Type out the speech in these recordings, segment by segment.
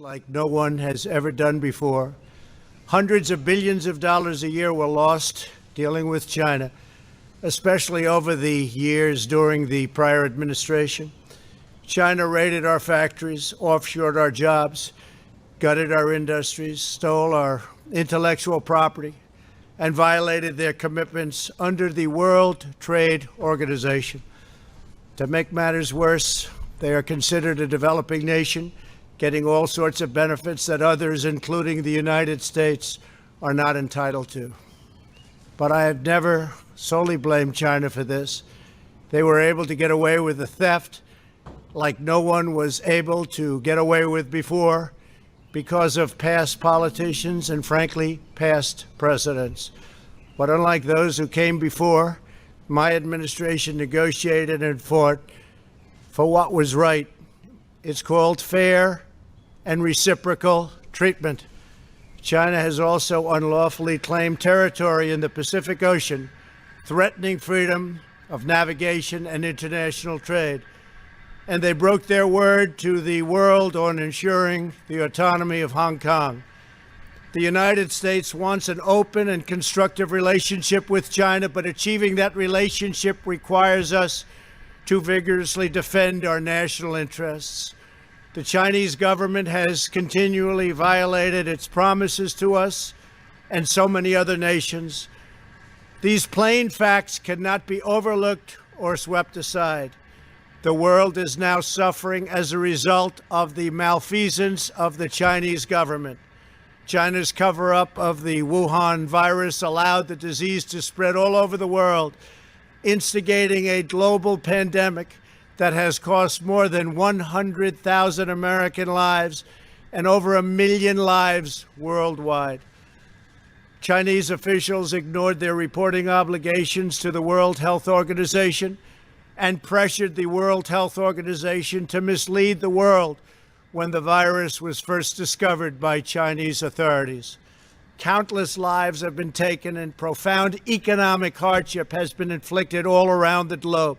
like no one has ever done before. Hundreds of billions of dollars a year were lost dealing with China, especially over the years during the prior administration. China raided our factories, offshored our jobs, gutted our industries, stole our intellectual property, and violated their commitments under the World Trade Organization. To make matters worse, they are considered a developing nation, getting all sorts of benefits that others, including the United States, are not entitled to. But I have never solely blamed China for this. They were able to get away with the theft like no one was able to get away with before because of past politicians and, frankly, past presidents. But unlike those who came before, my administration negotiated and fought for what was right. It's called fair and reciprocal treatment. China has also unlawfully claimed territory in the Pacific Ocean, threatening freedom of navigation and international trade. And they broke their word to the world on ensuring the autonomy of Hong Kong. The United States wants an open and constructive relationship with China, but achieving that relationship requires us to vigorously defend our national interests. The Chinese government has continually violated its promises to us and so many other nations. These plain facts cannot be overlooked or swept aside. The world is now suffering as a result of the malfeasance of the Chinese government. China's cover-up of the Wuhan virus allowed the disease to spread all over the world, instigating a global pandemic that has cost more than 100,000 American lives and over 1 million lives worldwide. Chinese officials ignored their reporting obligations to the World Health Organization and pressured the World Health Organization to mislead the world when the virus was first discovered by Chinese authorities. Countless lives have been taken and profound economic hardship has been inflicted all around the globe.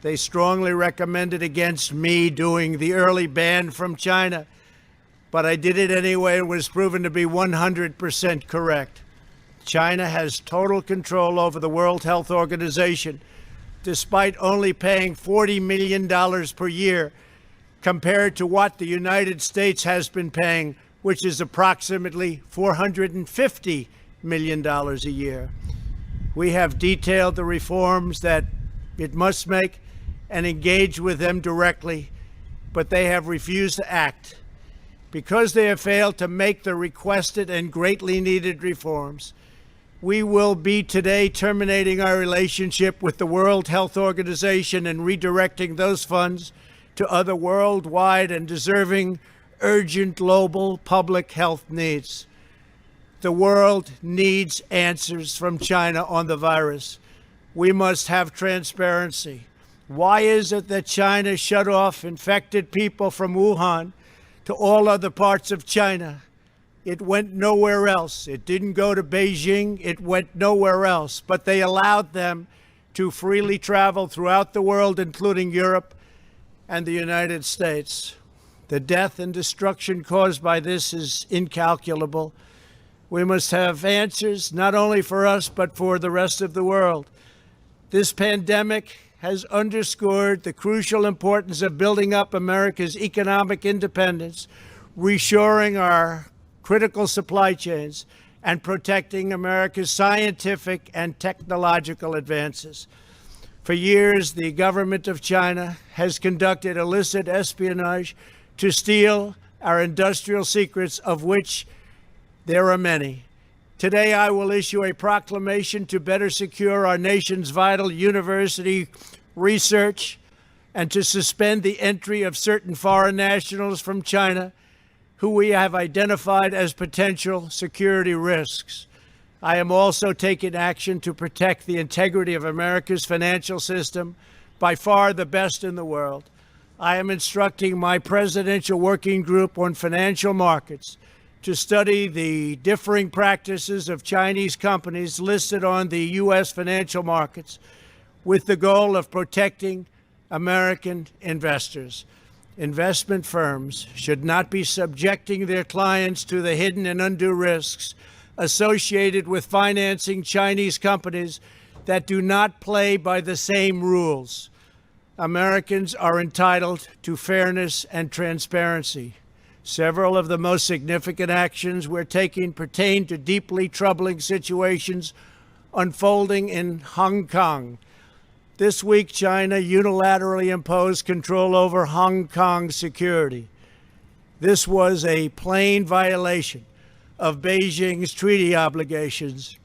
They strongly recommended against me doing the early ban from China, but I did it anyway and was proven to be 100% correct. China has total control over the World Health Organization, despite only paying $40 million per year compared to what the United States has been paying, which is approximately $450 million a year. We have detailed the reforms that it must make and engage with them directly, but they have refused to act. Because they have failed to make the requested and greatly needed reforms, we will be today terminating our relationship with the World Health Organization and redirecting those funds to other worldwide and deserving urgent global public health needs. The world needs answers from China on the virus. We must have transparency. Why is it that China shut off infected people from Wuhan to all other parts of China? It went nowhere else. It didn't go to Beijing. It went nowhere else. But they allowed them to freely travel throughout the world, including Europe and the United States. The death and destruction caused by this is incalculable. We must have answers, not only for us, but for the rest of the world. This pandemic has underscored the crucial importance of building up America's economic independence, reshoring our critical supply chains, and protecting America's scientific and technological advances. For years, the government of China has conducted illicit espionage to steal our industrial secrets, of which there are many. Today, I will issue a proclamation to better secure our nation's vital university research and to suspend the entry of certain foreign nationals from China who we have identified as potential security risks. I am also taking action to protect the integrity of America's financial system, by far the best in the world. I am instructing my presidential working group on financial markets to study the differing practices of Chinese companies listed on the U.S. financial markets with the goal of protecting American investors. investment firms should not be subjecting their clients to the hidden and undue risks associated with financing Chinese companies that do not play by the same rules. Americans are entitled to fairness and transparency. Several of the most significant actions we're taking pertain to deeply troubling situations unfolding in Hong Kong. This week, China unilaterally imposed control over Hong Kong's security. This was a plain violation of Beijing's treaty obligations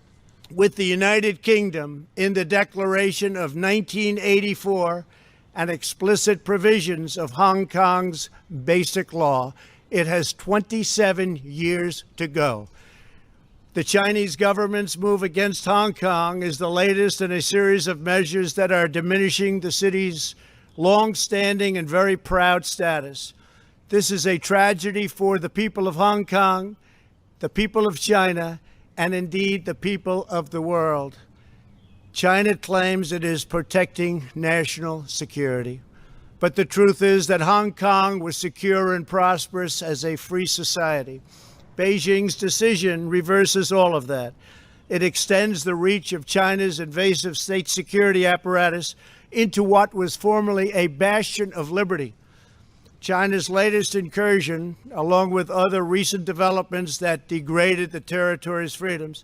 with the United Kingdom in the Declaration of 1984 and explicit provisions of Hong Kong's basic law. It has 27 years to go. The Chinese government's move against Hong Kong is the latest in a series of measures that are diminishing the city's long-standing and very proud status. This is a tragedy for the people of Hong Kong, the people of China, and indeed the people of the world. China claims it is protecting national security. But the truth is that Hong Kong was secure and prosperous as a free society. Beijing's decision reverses all of that. It extends the reach of China's invasive state security apparatus into what was formerly a bastion of liberty. China's latest incursion, along with other recent developments that degraded the territory's freedoms,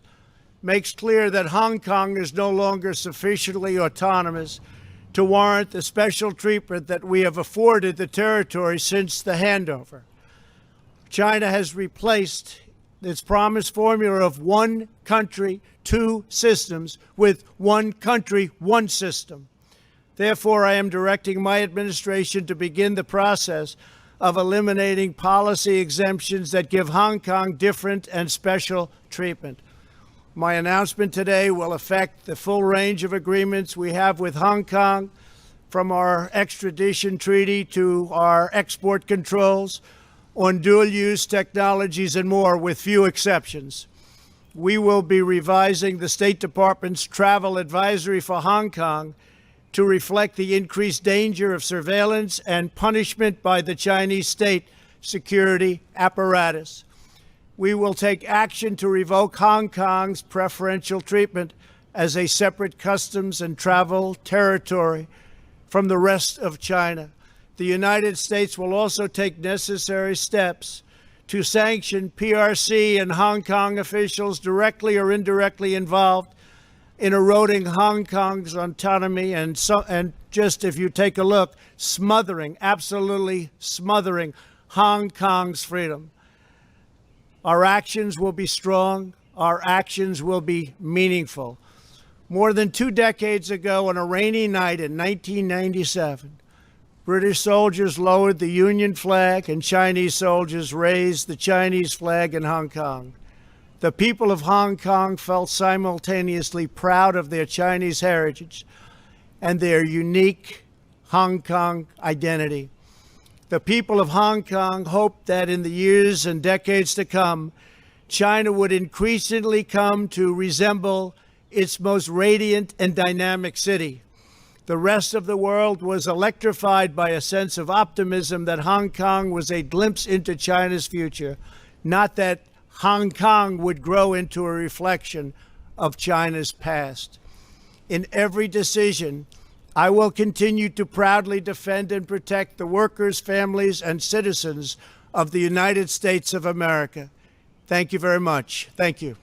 makes clear that Hong Kong is no longer sufficiently autonomous to warrant the special treatment that we have afforded the territory since the handover. China has replaced its promised formula of one country, two systems with one country, one system. Therefore, I am directing my administration to begin the process of eliminating policy exemptions that give Hong Kong different and special treatment. My announcement today will affect the full range of agreements we have with Hong Kong, from our extradition treaty to our export controls on dual-use technologies and more, with few exceptions. We will be revising the State Department's travel advisory for Hong Kong to reflect the increased danger of surveillance and punishment by the Chinese state security apparatus. We will take action to revoke Hong Kong's preferential treatment as a separate customs and travel territory from the rest of China. The United States will also take necessary steps to sanction PRC and Hong Kong officials directly or indirectly involved in eroding Hong Kong's autonomy and just, if you take a look, absolutely smothering Hong Kong's freedom. Our actions will be strong. Our actions will be meaningful. More than 2 decades ago, on a rainy night in 1997, British soldiers lowered the Union flag and Chinese soldiers raised the Chinese flag in Hong Kong. The people of Hong Kong felt simultaneously proud of their Chinese heritage and their unique Hong Kong identity. The people of Hong Kong hoped that in the years and decades to come, China would increasingly come to resemble its most radiant and dynamic city. The rest of the world was electrified by a sense of optimism that Hong Kong was a glimpse into China's future, not that Hong Kong would grow into a reflection of China's past. In every decision, I will continue to proudly defend and protect the workers, families, and citizens of the United States of America. Thank you very much. Thank you.